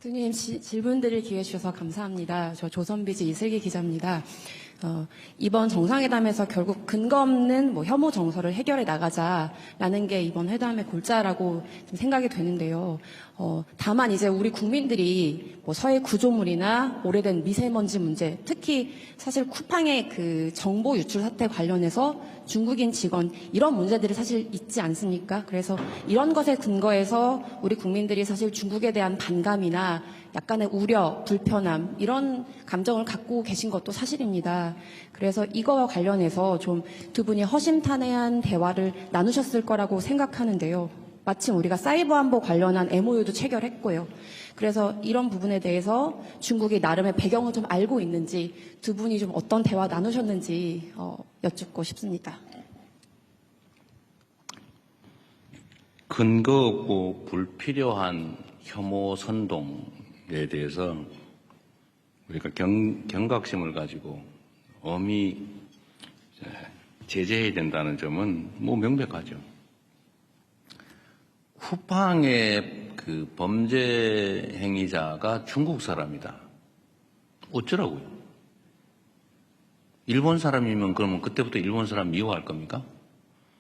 대통령 질문 드릴 기회 주셔서 감사합니다. 저 조선비즈 이슬기 기자입니다. 이번 정상회담에서 결국 근거 없는 혐오 정서를 해결해 나가자라는 게 이번 회담의 골자라고 좀 생각이 되는데요. 다만 이제 우리 국민들이 서해 구조물이나 오래된 미세먼지 문제, 특히 사실 쿠팡의 그 정보 유출 사태 관련해서 중국인 직원 이런 문제들이 사실 있지 않습니까? 그래서 이런 것에 근거해서 우리 국민들이 사실 중국에 대한 반감이나 약간의 우려, 불편함 이런 감정을 갖고 계신 것도 사실입니다. 그래서 이거와 관련해서 좀 두 분이 허심탄회한 대화를 나누셨을 거라고 생각하는데요. 마침 우리가 사이버 안보 관련한 MOU도 체결했고요. 그래서 이런 부분에 대해서 중국이 나름의 배경을 좀 알고 있는지 두 분이 좀 어떤 대화 나누셨는지 여쭙고 싶습니다. 근거 없고 불필요한 혐오 선동에 대해서 우리가 경각심을 가지고 엄히 제재해야 된다는 점은 명백하죠. 쿠팡의 그 범죄 행위자가 중국 사람이다. 어쩌라고요? 일본 사람이면 그러면 그때부터 일본 사람 미워할 겁니까?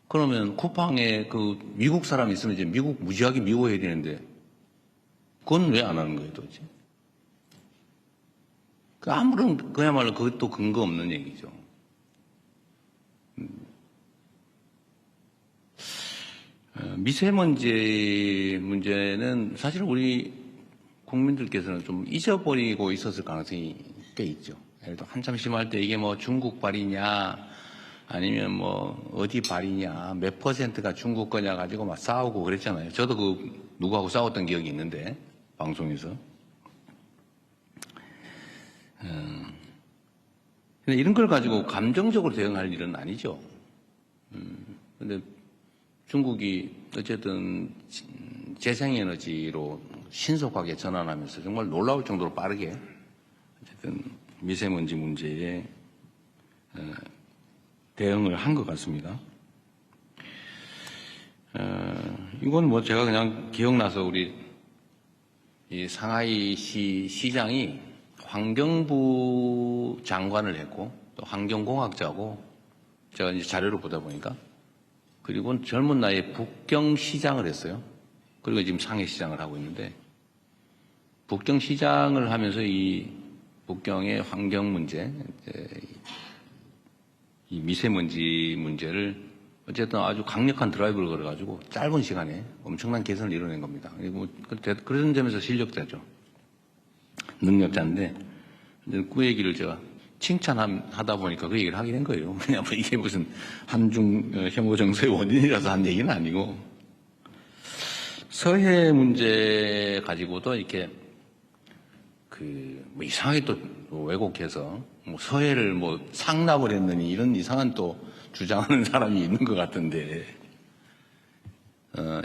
그러면 쿠팡에 그 미국 사람 있으면 이제 미국 무지하게 미워해야 되는데 그건 왜 안 하는 거예요, 도대체? 아무런 그야말로 그것도 근거 없는 얘기죠. 미세먼지 문제는 사실 우리 국민들께서는 좀 잊어버리고 있었을 가능성이 꽤 있죠. 예를 들어 한참 심할 때 이게 중국 발이냐 아니면 어디 발이냐 몇 퍼센트가 중국 거냐 가지고 막 싸우고 그랬잖아요. 저도 누구하고 싸웠던 기억이 있는데 방송에서. 근데 이런 걸 가지고 감정적으로 대응할 일은 아니죠. 근데 중국이 어쨌든 재생에너지로 신속하게 전환하면서 정말 놀라울 정도로 빠르게 어쨌든 미세먼지 문제에 대응을 한 것 같습니다. 이건 제가 그냥 기억나서 우리 이 상하이시 시장이 환경부 장관을 했고 또 환경공학자고 제가 이제 자료를 보다 보니까 그리고 젊은 나이에 북경시장을 했어요. 그리고 지금 상해시장을 하고 있는데 북경시장을 하면서 이 북경의 환경 문제, 이 미세먼지 문제를 어쨌든 아주 강력한 드라이브를 걸어가지고 짧은 시간에 엄청난 개선을 이뤄낸 겁니다. 그리고 그런 점에서 실력자죠. 능력자인데 그 얘기를 제가 칭찬하다 보니까 그 얘기를 하게 된 거예요. 그냥 이게 무슨 한중 혐오 정서의 원인이라서 한 얘기는 아니고 서해 문제 가지고도 이렇게 이상하게 또 왜곡해서 서해를 상납을 했느니 이런 이상한 또 주장하는 사람이 있는 것 같은데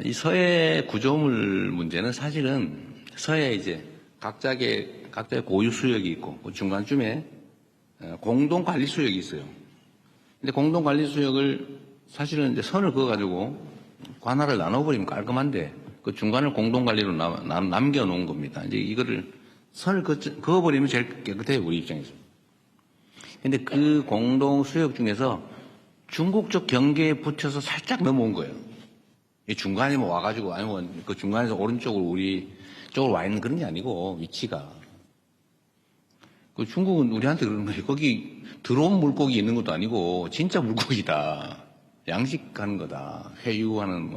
이 서해 구조물 문제는 사실은 서해에 이제 각자의 고유 수역이 있고 그 중간쯤에 공동 관리 수역이 있어요. 근데 공동 관리 수역을 사실은 이제 선을 그어가지고 관할을 나눠버리면 깔끔한데 그 중간을 공동 관리로 남겨놓은 겁니다. 이제 이거를 선을 그어버리면 제일 깨끗해요, 우리 입장에서. 근데 그 공동 수역 중에서 중국 쪽 경계에 붙여서 살짝 넘어온 거예요. 이 중간에 와가지고 아니면 그 중간에서 오른쪽으로 우리 쪽으로 와 있는 그런 게 아니고 위치가. 그 중국은 우리한테 그러는 거예요. 거기 들어온 물고기 있는 것도 아니고 진짜 물고기다. 양식하는 거다. 회유하는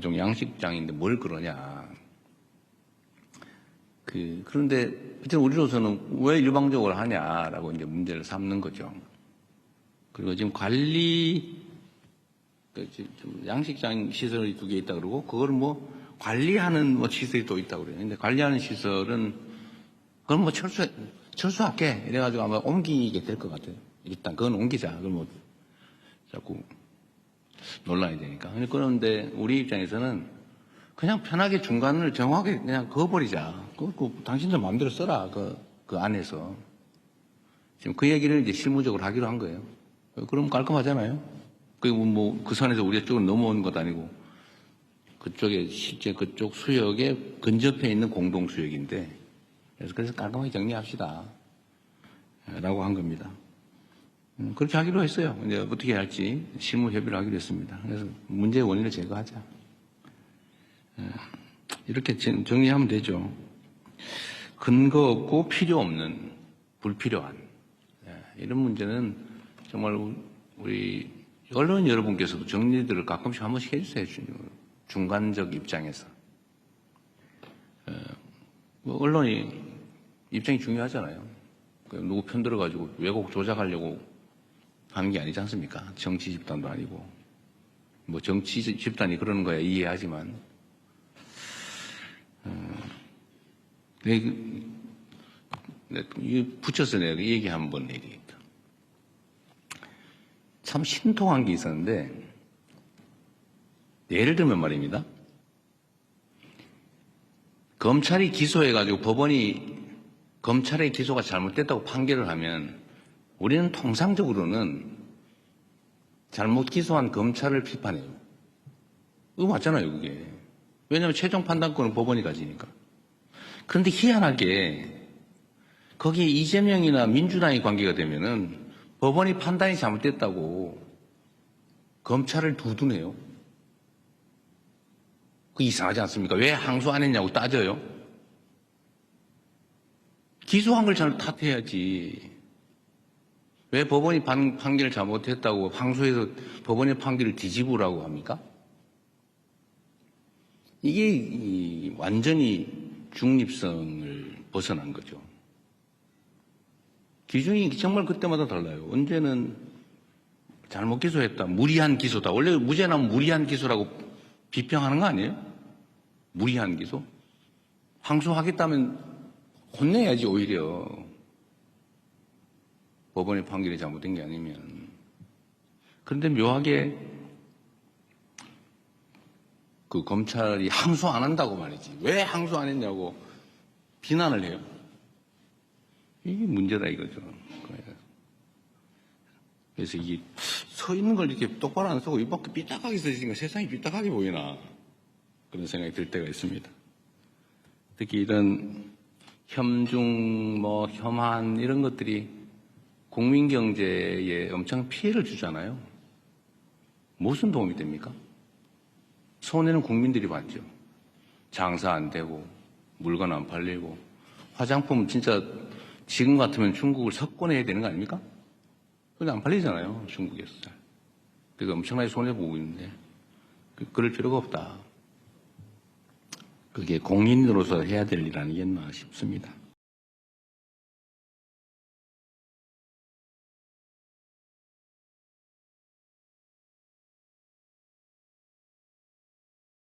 좀 양식장인데 뭘 그러냐. 그런데 우리로서는 왜 일방적으로 하냐라고 이제 문제를 삼는 거죠. 그리고 지금 양식장 시설이 2개 있다 그러고 그걸 관리하는 시설이 또 있다고 그래요. 근데 관리하는 시설은 그건 철수할게 이래가지고 아마 옮기게 될 것 같아요. 일단 그건 옮기자. 그걸 자꾸 논란이 되니까. 그런데 우리 입장에서는 그냥 편하게 중간을 정확하게 그냥 그어버리자. 당신들 마음대로 써라. 그 안에서. 지금 그 얘기를 이제 실무적으로 하기로 한 거예요. 그럼 깔끔하잖아요. 그 선에서 우리 쪽으로 넘어오는 것도 아니고. 그쪽에 실제 그쪽 수역에 근접해 있는 공동 수역인데 그래서 깔끔하게 정리합시다 라고 한 겁니다. 그렇게 하기로 했어요. 이제 어떻게 할지 실무 협의를 하기로 했습니다. 그래서 문제의 원인을 제거하자. 이렇게 정리하면 되죠. 근거 없고 필요 없는 불필요한 이런 문제는 정말 우리 언론 여러분께서도 정리들을 가끔씩 한 번씩 해주세요. 중간적 입장에서. 뭐 언론이 입장이 중요하잖아요. 누구 편 들어가지고 왜곡 조작하려고 하는 게 아니지 않습니까? 정치 집단도 아니고. 뭐 정치 집단이 그러는 거야 이해하지만. 붙여서 내가 얘기 한번 얘기했다. 참 신통한 게 있었는데, 예를 들면 말입니다. 검찰이 기소해가지고 법원이 검찰의 기소가 잘못됐다고 판결을 하면 우리는 통상적으로는 잘못 기소한 검찰을 비판해요. 이거 맞잖아요, 그게. 왜냐하면 최종 판단권은 법원이 가지니까. 그런데 희한하게 거기에 이재명이나 민주당이 관계가 되면은 법원이 판단이 잘못됐다고 검찰을 두둔해요. 그 이상하지 않습니까? 왜 항소 안 했냐고 따져요. 기소한 걸 잘 탓해야지. 왜 법원이 판결을 잘못했다고 항소해서 법원의 판결을 뒤집으라고 합니까? 이게 완전히 중립성을 벗어난 거죠. 기준이 정말 그때마다 달라요. 언제는 잘못 기소했다. 무리한 기소다. 원래 무죄 나면 무리한 기소라고 비평하는 거 아니에요? 무리한 기소? 항소하겠다면 혼내야지 오히려. 법원의 판결이 잘못된 게 아니면. 그런데 묘하게 그 검찰이 항소 안 한다고 말이지. 왜 항소 안 했냐고 비난을 해요. 이게 문제다 이거죠. 그래서 이게 서 있는 걸 이렇게 똑바로 안 쓰고 이밖에 삐딱하게 서 있으니까 세상이 삐딱하게 보이나 그런 생각이 들 때가 있습니다. 특히 이런 혐중, 혐한 이런 것들이 국민 경제에 엄청 피해를 주잖아요. 무슨 도움이 됩니까? 손해는 국민들이 받죠. 장사 안 되고 물건 안 팔리고 화장품 진짜 지금 같으면 중국을 석권해야 되는 거 아닙니까? 근데 안 팔리잖아요. 중국에서 잘. 그러니까 엄청나게 손해보고 있는데 그럴 필요가 없다. 그게 공인으로서 해야 될 일 아니겠나 싶습니다.